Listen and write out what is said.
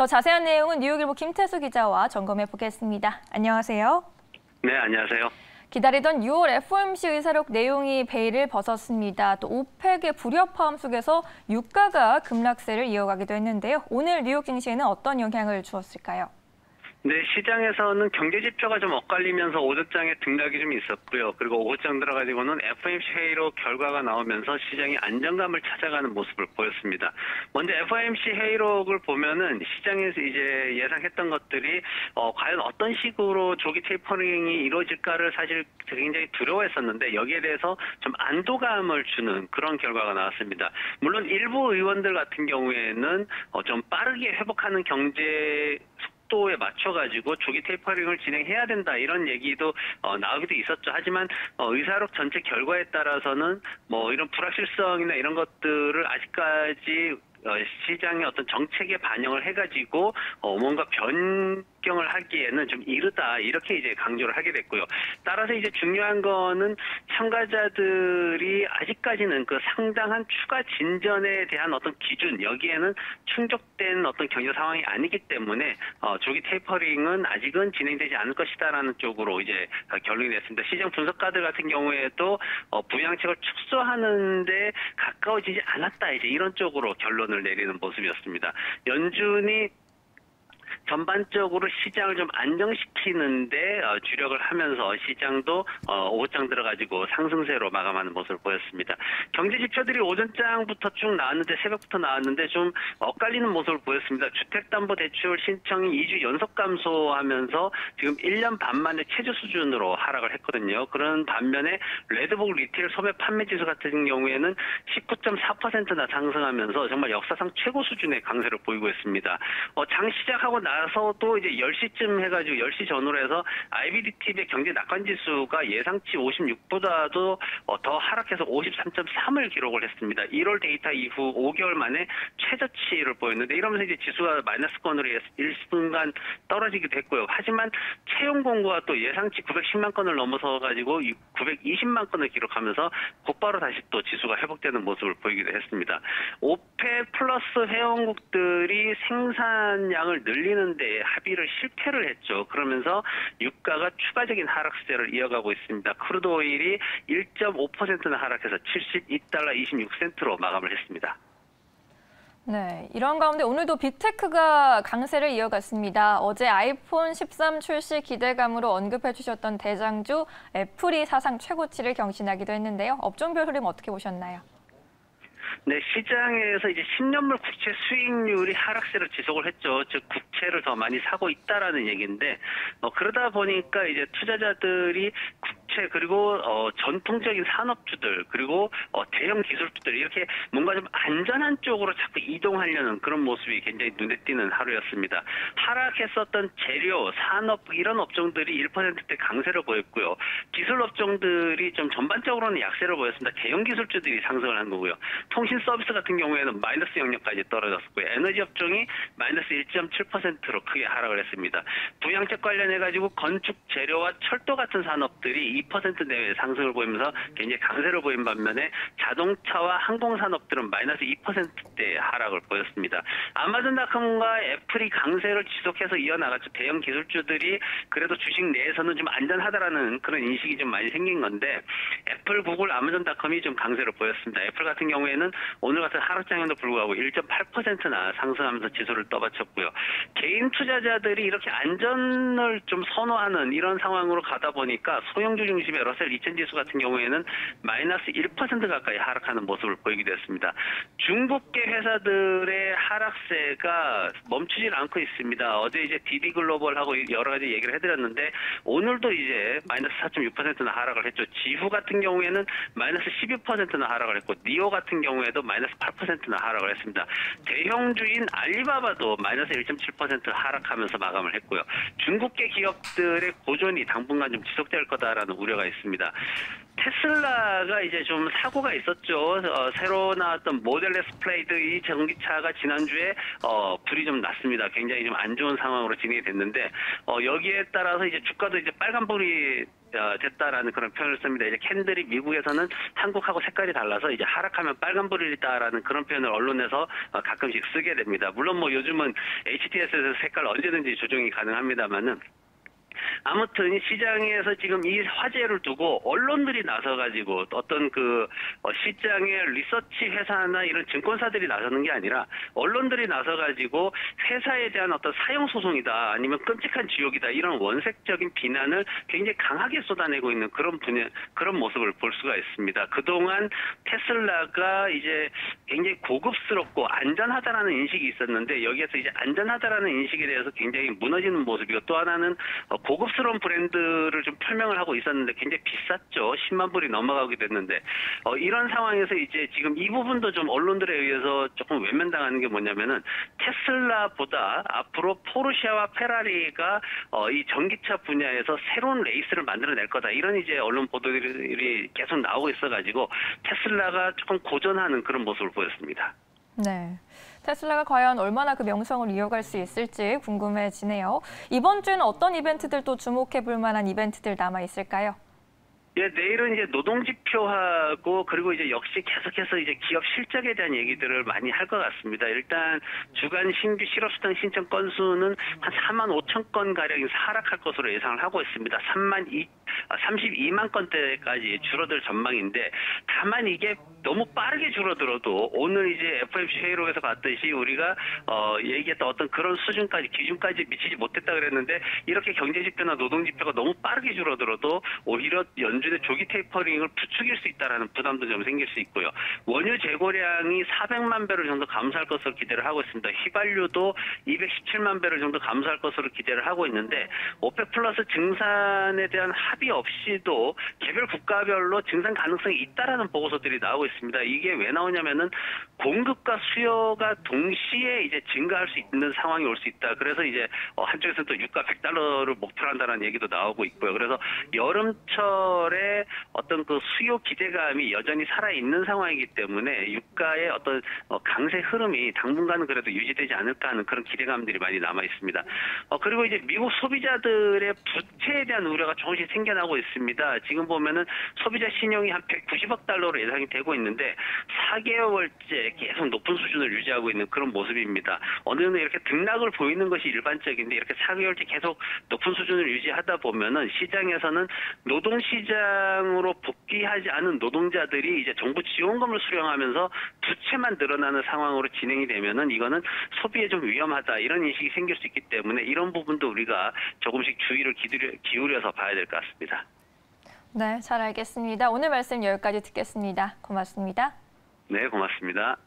더 자세한 내용은 뉴욕일보 김태수 기자와 점검해 보겠습니다. 안녕하세요. 네, 안녕하세요. 기다리던 6월 FOMC 의사록 내용이 베일을 벗었습니다. 또 오펙의 불협화음 속에서 유가가 급락세를 이어가기도 했는데요. 오늘 뉴욕 증시에는 어떤 영향을 주었을까요? 네, 시장에서는 경제 지표가 좀 엇갈리면서 오전장에 등락이 좀 있었고요. 그리고 오후장 들어가지고는 FOMC 회의로 결과가 나오면서 시장이 안정감을 찾아가는 모습을 보였습니다. 먼저 FOMC 회의록을 보면은 시장에서 이제 예상했던 것들이 과연 어떤 식으로 조기 테이퍼링이 이루어질까를 사실 굉장히 두려워했었는데 여기에 대해서 좀 안도감을 주는 그런 결과가 나왔습니다. 물론 일부 의원들 같은 경우에는 좀 빠르게 회복하는 경제 속도에 맞춰가지고 조기 테이퍼링을 진행해야 된다 이런 얘기도 나오기도 있었죠. 하지만 의사록 전체 결과에 따라서는 뭐 이런 불확실성이나 이런 것들을 아직까지 시장의 어떤 정책에 반영을 해가지고 뭔가 변경을 하기에는 좀 이르다 이렇게 이제 강조를 하게 됐고요. 따라서 이제 중요한 거는 참가자들이 아직까지는 그 상당한 추가 진전에 대한 어떤 기준 여기에는 충족된 어떤 경제 상황이 아니기 때문에 조기 테이퍼링은 아직은 진행되지 않을 것이다라는 쪽으로 이제 결론이 됐습니다. 시장 분석가들 같은 경우에도 부양책을 축소하는데 가까워지지 않았다 이제 이런 쪽으로 결론을 내리는 모습이었습니다. 연준이 전반적으로 시장을 좀 안정시키는데 주력을 하면서 시장도 오후장 들어가지고 상승세로 마감하는 모습을 보였습니다. 경제 지표들이 오전장부터 쭉 나왔는데 새벽부터 나왔는데 좀 엇갈리는 모습을 보였습니다. 주택담보대출 신청이 2주 연속 감소하면서 지금 1년 반 만에 최저 수준으로 하락을 했거든요. 그런 반면에 레드북 리테일 소매 판매 지수 같은 경우에는 19.4%나 상승하면서 정말 역사상 최고 수준의 강세를 보이고 있습니다. 장 시작하고 나서도 이제 10시쯤 해가지고 10시 전후로 해서 IBDT의 경제 낙관 지수가 예상치 56보다도 더 하락해서 53.3을 기록을 했습니다. 1월 데이터 이후 5개월 만에 최저치를 보였는데 이러면서 이제 지수가 마이너스권으로 일순간 떨어지기도 했고요. 하지만 채용 공고가 또 예상치 910만 건을 넘어서 가지고 920만 건을 기록하면서 곧바로 다시 또 지수가 회복되는 모습을 보이기도 했습니다. 오펙 플러스 회원국들이 생산량을 늘리는데 합의를 실패를 했죠. 그러면서 유가가 추가적인 하락세를 이어가고 있습니다. 크루드 오일이 1.5%나 하락해서 72달러 26센트로 마감을 했습니다. 네, 이런 가운데 오늘도 빅테크가 강세를 이어갔습니다. 어제 아이폰 13 출시 기대감으로 언급해 주셨던 대장주 애플이 사상 최고치를 경신하기도 했는데요. 업종별 흐름 어떻게 보셨나요? 네, 시장에서 이제 10년물 국채 수익률이 하락세를 지속을 했죠. 즉 국채를 더 많이 사고 있다라는 얘기인데 그러다 보니까 이제 투자자들이 국채 그리고 전통적인 산업주들 그리고 대형 기술주들 이렇게 뭔가 좀 안전한 쪽으로 자꾸 이동하려는 그런 모습이 굉장히 눈에 띄는 하루였습니다. 하락했었던 재료, 산업 이런 업종들이 1%대 강세를 보였고요. 기술 업종들이 좀 전반적으로는 약세를 보였습니다. 대형 기술주들이 상승을 한 거고요. 통신 서비스 같은 경우에는 마이너스 영역까지 떨어졌고요. 에너지 업종이 마이너스 1.7%로 크게 하락을 했습니다. 부양책 관련해가지고 건축 재료와 철도 같은 산업들이 2% 내외 상승을 보이면서 굉장히 강세를 보인 반면에 자동차와 항공산업들은 마이너스 2%대 하락을 보였습니다. 아마존닷컴과 애플이 강세를 지속해서 이어나갔죠. 대형 기술주들이 그래도 주식 내에서는 좀 안전하다라는 그런 인식이 좀 많이 생긴 건데 애플, 구글, 아마존닷컴이 좀 강세를 보였습니다. 애플 같은 경우에는 오늘 같은 하락장에도 불구하고 1.8%나 상승하면서 지수를 떠받쳤고요. 개인 투자자들이 이렇게 안전을 좀 선호하는 이런 상황으로 가다 보니까 소형주 중심의 러셀 2000 지수 같은 경우에는 마이너스 1% 가까이 하락하는 모습을 보이기도 했습니다. 중국계 회사들의 하락세가 멈추질 않고 있습니다. 어제 이제 DD글로벌하고 여러 가지 얘기를 해드렸는데 오늘도 이제 마이너스 4.6%나 하락을 했죠. 지후 같은 경우에는 마이너스 12%나 하락을 했고 니오 같은 경우에도 마이너스 8%나 하락을 했습니다. 대형주인 알리바바도 마이너스 1.7% 하락하면서 마감을 했고요. 중국계 기업들의 고전이 당분간 좀 지속될 거다라는 우려가 있습니다. 테슬라가 이제 좀 사고가 있었죠. 새로 나왔던 모델 S 플레이드 이 전기차가 지난주에 불이 좀 났습니다. 굉장히 좀 안 좋은 상황으로 진행이 됐는데 여기에 따라서 이제 주가도 이제 빨간불이 됐다라는 그런 표현을 씁니다. 이제 캔들이 미국에서는 한국하고 색깔이 달라서 이제 하락하면 빨간불이다라는 그런 표현을 언론에서 가끔씩 쓰게 됩니다. 물론 뭐 요즘은 HTS에서 색깔 언제든지 조정이 가능합니다만은. 아무튼 시장에서 지금 이 화제를 두고 언론들이 나서가지고 어떤 시장의 리서치 회사나 이런 증권사들이 나서는 게 아니라 언론들이 나서가지고 회사에 대한 어떤 사형 소송이다 아니면 끔찍한 지옥이다 이런 원색적인 비난을 굉장히 강하게 쏟아내고 있는 그런 모습을 볼 수가 있습니다. 그동안 테슬라가 이제 굉장히 고급스럽고 안전하다라는 인식이 있었는데 여기에서 이제 안전하다라는 인식에 대해서 굉장히 무너지는 모습이고 또 하나는 고급스러운 브랜드를 좀 설명을 하고 있었는데 굉장히 비쌌죠. 10만 불이 넘어가게 됐는데 이런 상황에서 이제 지금 이 부분도 좀 언론들에 의해서 조금 외면당하는 게 뭐냐면은 테슬라보다 앞으로 포르쉐와 페라리가 이 전기차 분야에서 새로운 레이스를 만들어낼 거다. 이런 이제 언론 보도들이 계속 나오고 있어가지고 테슬라가 조금 고전하는 그런 모습을 보였습니다. 네. 테슬라가 과연 얼마나 그 명성을 이어갈 수 있을지 궁금해지네요. 이번 주에는 어떤 이벤트들 또 주목해 볼 만한 이벤트들 남아 있을까요? 예, 내일은 이제 노동지표하고 그리고 이제 역시 계속해서 이제 기업 실적에 대한 얘기들을 많이 할 것 같습니다. 일단 주간 신규 실업수당 신청 건수는 한 4만 5천 건 가량 하락할 것으로 예상을 하고 있습니다. 32만 건대까지 줄어들 전망인데 다만 이게 너무 빠르게 줄어들어도 오늘 이제 FOMC 회의록에서 봤듯이 우리가 얘기했던 어떤 그런 수준까지 기준까지 미치지 못했다 그랬는데 이렇게 경제지표나 노동지표가 너무 빠르게 줄어들어도 오히려 연준의 조기 테이퍼링을 부추길 수 있다라는 부담도 좀 생길 수 있고요. 원유 재고량이 400만 배럴 정도 감소할 것으로 기대를 하고 있습니다. 휘발유도 217만 배럴 정도 감소할 것으로 기대를 하고 있는데 오펙 플러스 증산에 대한 합의 없이도 개별 국가별로 증산 가능성이 있다라는 보고서들이 나오고 있습니다. 이게 왜 나오냐면은 공급과 수요가 동시에 이제 증가할 수 있는 상황이 올 수 있다. 그래서 이제 한쪽에서는 또 유가 100달러를 목표로 한다는 얘기도 나오고 있고요. 그래서 여름철에 어떤 그 수요 기대감이 여전히 살아있는 상황이기 때문에 유가의 어떤 강세 흐름이 당분간은 그래도 유지되지 않을까 하는 그런 기대감들이 많이 남아 있습니다. 그리고 이제 미국 소비자들의 부채에 대한 우려가 조금씩 생겨나고 있습니다. 지금 보면은 소비자 신용이 한 190억 달러로 예상이 되고 있는데 4개월째 계속 높은 수준을 유지하고 있는 그런 모습입니다. 어느 정도 이렇게 등락을 보이는 것이 일반적인데 이렇게 4개월째 계속 높은 수준을 유지하다 보면은 시장에서는 노동시장으로 복귀하지 않은 노동자들이 이제 정부 지원금을 수령하면서 부채만 늘어나는 상황으로 진행이 되면은 이거는 소비에 좀 위험하다 이런 인식이 생길 수 있기 때문에 이런 부분도 우리가 조금씩 주의를 기울여서 봐야 될 것 같습니다. 네, 잘 알겠습니다. 오늘 말씀 여기까지 듣겠습니다. 고맙습니다. 네, 고맙습니다.